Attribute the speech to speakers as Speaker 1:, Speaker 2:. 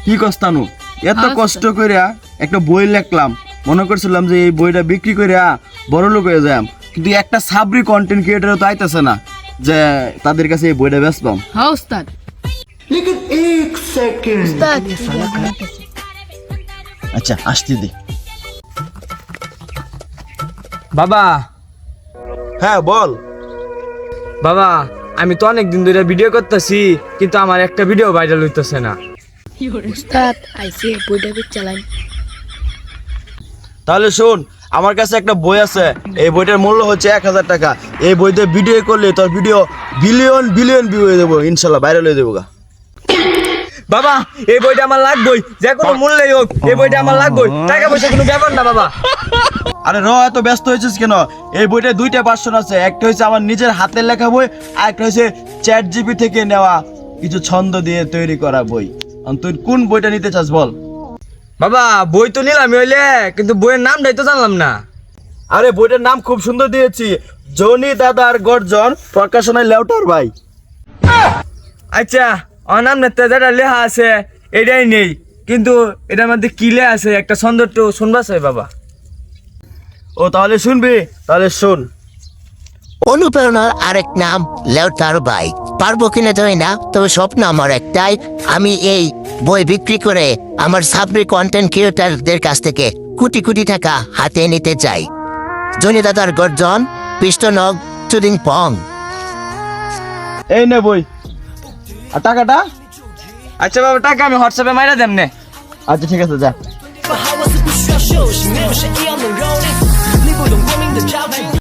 Speaker 1: কি কস্তানু এত কষ্ট কইরা একটা বই লিখলাম, মনে করছিলাম যে এই বইটা বিক্রি কইরা বড় লোক হয়ে যাম, কিন্তু একটা সাবরি কন্টেন্ট ক্রিয়েটর তো আইতাছে না যে তাদের কাছে এই বইটা বেচবাম।
Speaker 2: হ্যাঁ উস্তাদ।
Speaker 3: लेकिन एक सेकंड
Speaker 2: উস্তাদ
Speaker 1: আচ্ছা আসতে দে।
Speaker 4: বাবা
Speaker 1: হ্যাঁ বল।
Speaker 4: বাবা আমি তো অনেক দিন ধরে ভিডিও করতেছি, কিন্তু আমার একটা ভিডিও ভাইরাল হইতেছে না।
Speaker 2: উস্তাদ আইসে বইটা চালান।
Speaker 1: তাহলে শোন, আমার কাছে একটা বই আছে, এই বইটার মূল্য হচ্ছে 1000 টাকা। এই বইতে ভিডিও করলে তোর ভিডিও বিলিয়ন বিলিয়ন ভিউ হয়ে যাবো, ইনশাল্লাহ ভাইরাল হয়ে যাবো গা।
Speaker 4: বাবা এই বইটা আমার লাগবেই, যে কোনো মূল্যেই হোক এই বইটা আমার লাগবেই, টাকা পয়সা কোনো ব্যাপার না বাবা।
Speaker 1: আরে এত ব্যস্ত হয়েছিস কেন? এই বইটা দুইটা ভার্সন আছে, একটা হচ্ছে আমার নিজের হাতের লেখা বই, আর একটা হচ্ছে চ্যাট জিপি থেকে নেওয়া কিছু ছন্দ দিয়ে তৈরি করা বই। তুই কোন বইটা নিতে চাস বল?
Speaker 4: বাবা বই তো নিলাম হইলে, কিন্তু বইয়ের নামটাই তো জানলাম না।
Speaker 1: আরে বইটার নাম খুব সুন্দর দিয়েছি, জনি দাদার গর্জন, প্রকাশনায় লেউটার ভাই।
Speaker 4: আচ্ছা আমার নাম না যেটা লেখা আছে এটাই নেই, কিন্তু এটার মধ্যে কি লেখা আছে একটা ছন্দ একটু শুনবা চাই বাবা।
Speaker 1: ও তাহলে শুনবি, তাহলে শোন।
Speaker 5: অনুপ্রেরণার আরেক নাম লেউটার বাই। পারবো কিনা জানি না, তবে স্বপ্ন আমার একটাই, আমি এই বই বিক্রি করে আমার সাবরি কন্টেন্ট ক্রিয়েটারদের কাছ থেকে কোটি কোটি টাকা হাতে নিতে চাই। জনি দাদার গর্জন, পিষ্টনগ, চুদিং পং।
Speaker 1: এই নে বই, আর টাকাটা?
Speaker 4: আচ্ছা বাবা টাকা আমি হোয়াটসঅ্যাপে মাইরা দেন নে।
Speaker 1: আচ্ছা ঠিক আছে, যা।
Speaker 6: 把好我是不需要休息，没有谁一样能有你，你不用光明的交代。